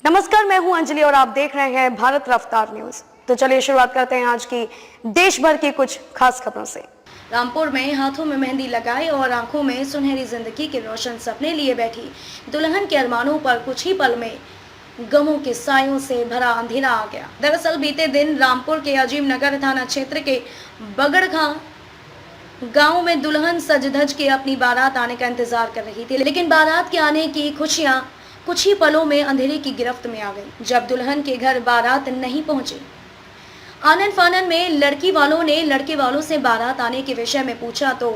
नमस्कार, मैं हूं अंजलि और आप देख रहे हैं भारत रफ्तार न्यूज। तो चलिए शुरुआत करते हैं आज की देश भर की कुछ खास खबरों से। रामपुर में हाथों में मेहंदी लगाए और आंखों में सुनहरी जिंदगी के रोशन सपने लिए बैठी दुल्हन के अरमानों पर कुछ ही पल में गमों के सायों से भरा अंधेरा आ गया। दरअसल बीते दिन रामपुर के अजीम नगर थाना क्षेत्र के बगड़खा गांव में दुल्हन सज धज के अपनी बारात आने का इंतजार कर रही थी, लेकिन बारात के आने की खुशियां कुछ ही पलों में अंधेरे की गिरफ्त में आ गई जब दुल्हन के घर बारात नहीं पहुंची। आनन फानन में लड़की वालों ने लड़के वालों से बारात आने के विषय में पूछा तो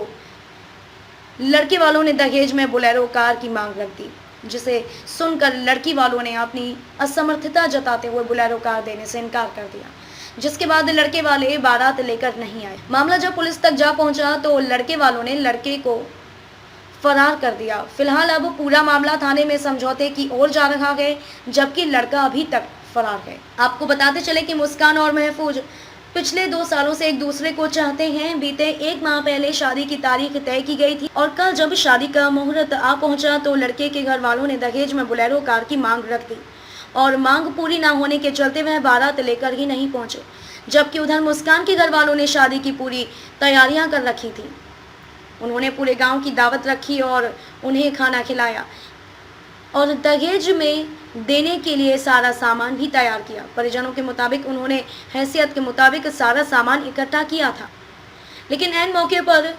लड़के वालों ने दहेज में बोलेरो कार की मांग रख दी, जिसे सुनकर लड़की वालों ने अपनी असमर्थता जताते हुए बोलेरो कार देने से इनकार कर दिया, जिसके बाद लड़के वाले बारात लेकर नहीं आए। मामला जब पुलिस तक जा पहुंचा तो लड़के वालों ने लड़के को फरार कर दिया। फिलहाल अब पूरा मामला थाने में समझौते की ओर जा रहा है, जबकि लड़का अभी तक फरार है। आपको बताते चले कि मुस्कान और महफूज पिछले 2 सालों से एक दूसरे को चाहते हैं। बीते 1 माह पहले शादी की तारीख तय की गई थी और कल जब शादी का मुहूर्त आ पहुंचा तो लड़के के घर वालों ने दहेज में बोलेरो कार की मांग रख दी और मांग पूरी न होने के चलते वह बारात लेकर ही नहीं पहुंचे, जबकि उधर मुस्कान के घर वालों ने शादी की पूरी तैयारियां कर रखी थी। उन्होंने पूरे गांव की दावत रखी और उन्हें खाना खिलाया और दहेज में देने के लिए सारा सामान भी तैयार किया। परिजनों के मुताबिक उन्होंने हैसियत के मुताबिक सारा सामान इकट्ठा किया था, लेकिन ऐन मौके पर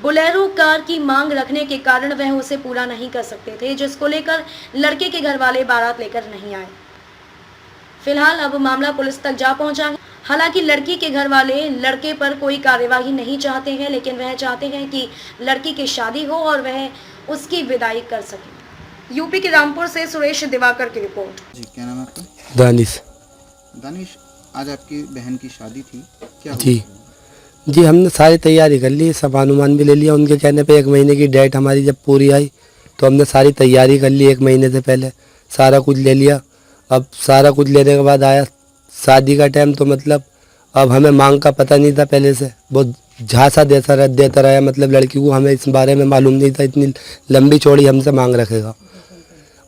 बोलेरो कार की मांग रखने के कारण वह उसे पूरा नहीं कर सकते थे, जिसको लेकर लड़के के घर वाले बारात लेकर नहीं आए। फिलहाल अब मामला पुलिस तक जा पहुंचा है। हालांकि लड़की के घर वाले लड़के पर कोई कार्यवाही नहीं चाहते हैं, लेकिन वह चाहते हैं कि लड़की की शादी हो और वह उसकी विदाई कर सके। यूपी के रामपुर से सुरेश दिवाकर की रिपोर्ट। जी, क्या नाम है आपका? दानिश। दानिश, आज आपकी बहन की शादी थी, क्या हुआ? जी, हमने सारी तैयारी कर ली, सब अनुमान भी ले लिया। उनके कहने पे 1 महीने की डेट हमारी जब पूरी आई तो हमने सारी तैयारी कर ली। 1 महीने से पहले सारा कुछ ले लिया। अब सारा कुछ लेने के बाद आया शादी का टाइम, तो मतलब अब हमें मांग का पता नहीं था पहले से, बहुत झांसा देता रहा। मतलब लड़की को हमें इस बारे में मालूम नहीं था इतनी लंबी चौड़ी हमसे मांग रखेगा।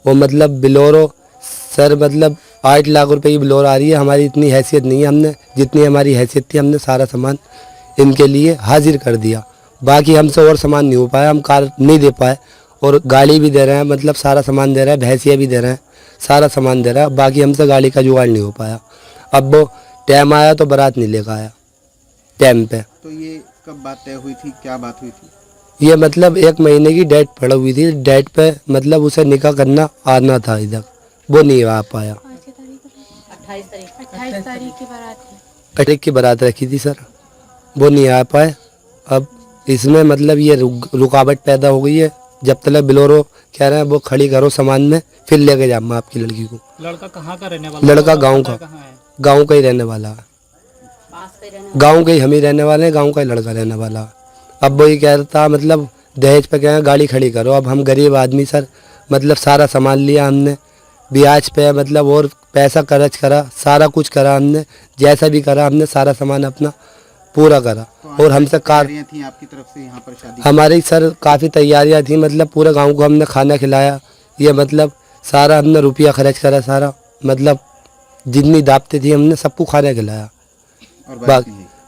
वो मतलब बिलोरो सर मतलब 8 लाख रुपए की बिलोर आ रही है। हमारी इतनी हैसियत नहीं है, हमने जितनी हमारी हैसियत थी हमने सारा सामान इनके लिए हाजिर कर दिया। बाकी हमसे और सामान नहीं हो पाया, हम कार नहीं दे पाए और गाड़ी भी दे रहे हैं, मतलब सारा सामान दे रहे हैं, भैंसिया भी दे रहे हैं, सारा सामान दे रहा है। बाकी हमसे गाड़ी का जुगाड़ नहीं हो पाया। अब वो टाइम आया तो बारात नहीं लेकर आया टाइम पे। तो ये कब बात तय हुई थी, क्या बात हुई थी? ये मतलब 1 महीने की डेट पड़ी हुई थी। डेट पे मतलब उसे निकाह करना आना था इधर, वो नहीं आ पाया। 28 तारीख की बारात है। 28 की बारात रखी थी सर, वो नहीं आ पाए। अब इसमें मतलब ये रुकावट पैदा हो गई है। जब तक बिलोरो कह रहे हैं वो खड़ी करो सामान में, फिर लेके जाऊंगा आपकी लड़की को। लड़का कहाँ का रहने वाला? लड़का गांव का, गांव का ही रहने वाला है। गांव के ही हम ही रहने वाले हैं, गांव का ही लड़का रहने वाला है। अब वही कह रहा था मतलब दहेज पे कह गाड़ी खड़ी करो। अब हम गरीब आदमी सर, मतलब सारा सामान लिया हमने ब्याज पे, मतलब और पैसा खर्च करा, सारा कुछ करा हमने, जैसा भी करा हमने सारा सामान अपना पूरा करा। तो और हमसे कार थी आपकी तरफ से यहाँ पर शादी? हमारी सर काफ़ी तैयारियां थी, मतलब पूरे गांव को हमने खाना खिलाया। ये मतलब सारा हमने रुपया खर्च करा, सारा मतलब जितनी दावतें थी हमने सबको खाना खिलाया। और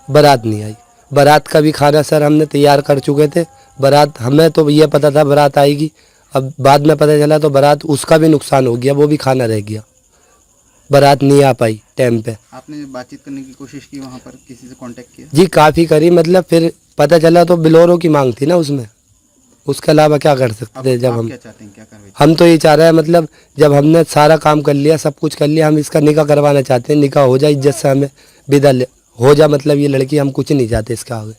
बारात नहीं आई। बारात का भी खाना सर हमने तैयार कर चुके थे। बारात हमें तो ये पता था बारात आएगी, अब बाद में पता चला तो बारात उसका भी नुकसान हो गया, वो भी खाना रह गया, बारात नहीं आ पाई टाइम पे। आपने बातचीत करने की कोशिश की, वहाँ पर किसी से कांटेक्ट किया? जी काफ़ी करी, मतलब फिर पता चला तो बिलोरो की मांग थी ना उसमें, उसके अलावा क्या कर सकते थे। जब हम क्या चाहते हैं, क्या करवाएं? हम तो ये चाह रहे हैं मतलब जब हमने सारा काम कर लिया, सब कुछ कर लिया, हम इसका निकाह करवाना चाहते हैं। निकाह हो जाए इज्जत से, हमें विदा हो जा, मतलब ये लड़की हम कुछ नहीं चाहते इसका आगे।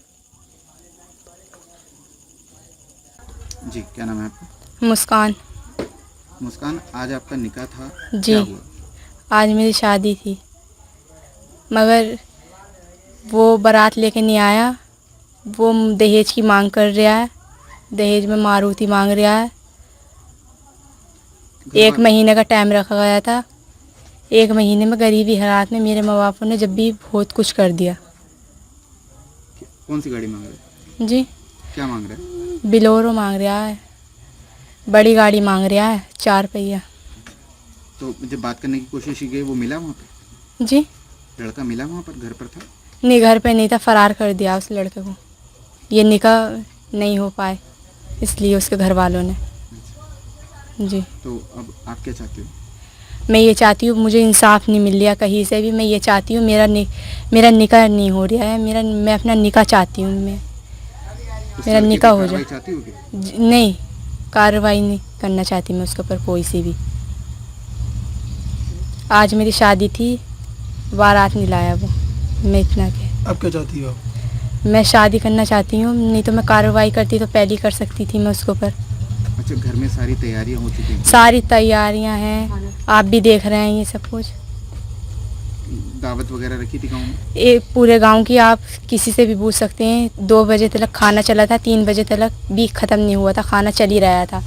जी, क्या नाम है आपका? मुस्कान। मुस्कान, आज आपका निकाह था, जी, क्या हुआ? आज मेरी शादी थी, मगर वो बारात लेके नहीं आया। वो दहेज की मांग कर रहा है, दहेज में मारुति मांग रहा है। 1 महीने का टाइम रखा गया था। 1 महीने में गरीबी हालात में मेरे माँ बापों ने जब भी बहुत कुछ कर दिया। कौन सी गाड़ी मांग रहे? जी, क्या मांग रहे? बिलोरो मांग रहा है, बड़ी गाड़ी मांग रहा है, 4 पहिया। तो जब बात करने की कोशिश की गई वो मिला वहाँ पे? जी लड़का मिला वहाँ पर, घर पर था? नहीं, घर पे नहीं था, फरार कर दिया उस लड़के को। ये निकाह नहीं हो पाए इसलिए उसके घर वालों ने। जी तो अब आप क्या चाहते हो? मैं ये चाहती हूँ, मुझे इंसाफ नहीं मिल रहा कहीं से भी। मैं ये चाहती हूँ, मेरा निकाह नहीं हो रहा है, मैं अपना निकाह चाहती हूँ। उस मेरा लड़के निकाह पर हो कार्रवाई जाए। चाहती हो क्या? नहीं, कार्रवाई नहीं करना चाहती मैं उसके ऊपर कोई सी भी। आज मेरी शादी थी, बारात नहीं लाया वो। मैं इतना कह, अब क्या चाहती हो आप? मैं शादी करना चाहती हूँ, नहीं तो मैं कार्रवाई करती तो पहले ही कर सकती थी मैं उसके ऊपर। अच्छा, घर में सारी तैयारियां हो चुकी हैं? सारी तैयारियां हैं, आप भी देख रहे हैं ये सब कुछ। दावत वगैरह रखी थी गाँव में? ये पूरे गांव की, आप किसी से भी पूछ सकते हैं। 2 बजे तक खाना चला था, 3 बजे तक भी ख़त्म नहीं हुआ था, खाना चल ही रहा था।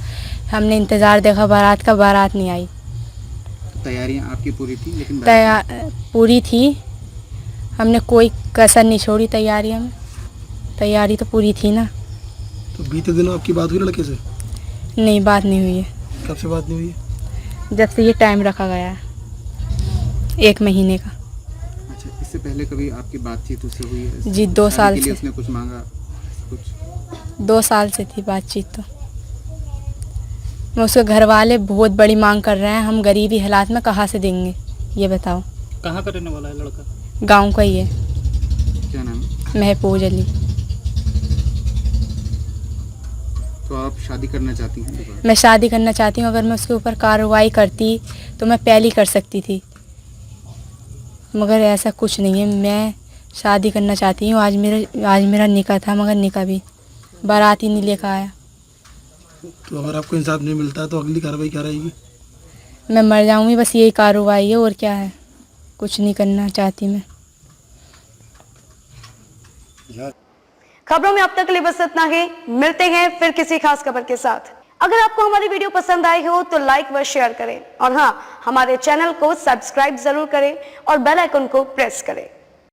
हमने इंतज़ार देखा बारात का, बारात नहीं आई। तो तैयारियां आपकी पूरी थी लेकिन पूरी थी, हमने कोई कसर नहीं छोड़ी तैयारियों में। तैयारी तो पूरी थी ना। तो बीते दिनों आपकी बात हुई लड़के से? नहीं, बात नहीं हुई है। कब से बात नहीं हुई है? जब से ये टाइम रखा गया है, 1 महीने का। अच्छा, इससे पहले कभी आपकी बातचीत उससे हुई है? जी, 2 शादी साल के लिए से। उसने कुछ मांगा? कुछ 2 साल से थी बातचीत तो। मैं उसके घर वाले बहुत बड़ी मांग कर रहे हैं, हम गरीबी हालात में कहाँ से देंगे ये बताओ। कहाँ का रहने वाला है लड़का? गांव का ही है, क्या नाम है? महफूज अली। तो आप शादी करना चाहती हैं दोबारा? मैं शादी करना चाहती हूँ। अगर मैं उसके ऊपर कार्रवाई करती तो मैं पहले ही कर सकती थी, मगर ऐसा कुछ नहीं है। मैं शादी करना चाहती हूँ। आज मेरा निकाह था, मगर निकाह भी बारात ही नहीं लेकर आया। तो अगर आपको इंसाफ नहीं मिलता तो अगली कार्रवाई क्या रहेगी? मैं मर जाऊँगी, बस यही कार्रवाई है, और क्या है। कुछ नहीं करना चाहती मैं। खबरों में अब तक के लिए बस इतना ही। मिलते हैं फिर किसी खास खबर के साथ। अगर आपको हमारी वीडियो पसंद आई हो तो लाइक व शेयर करें, और हाँ, हमारे चैनल को सब्सक्राइब जरूर करें और बेल आइकन को प्रेस करें।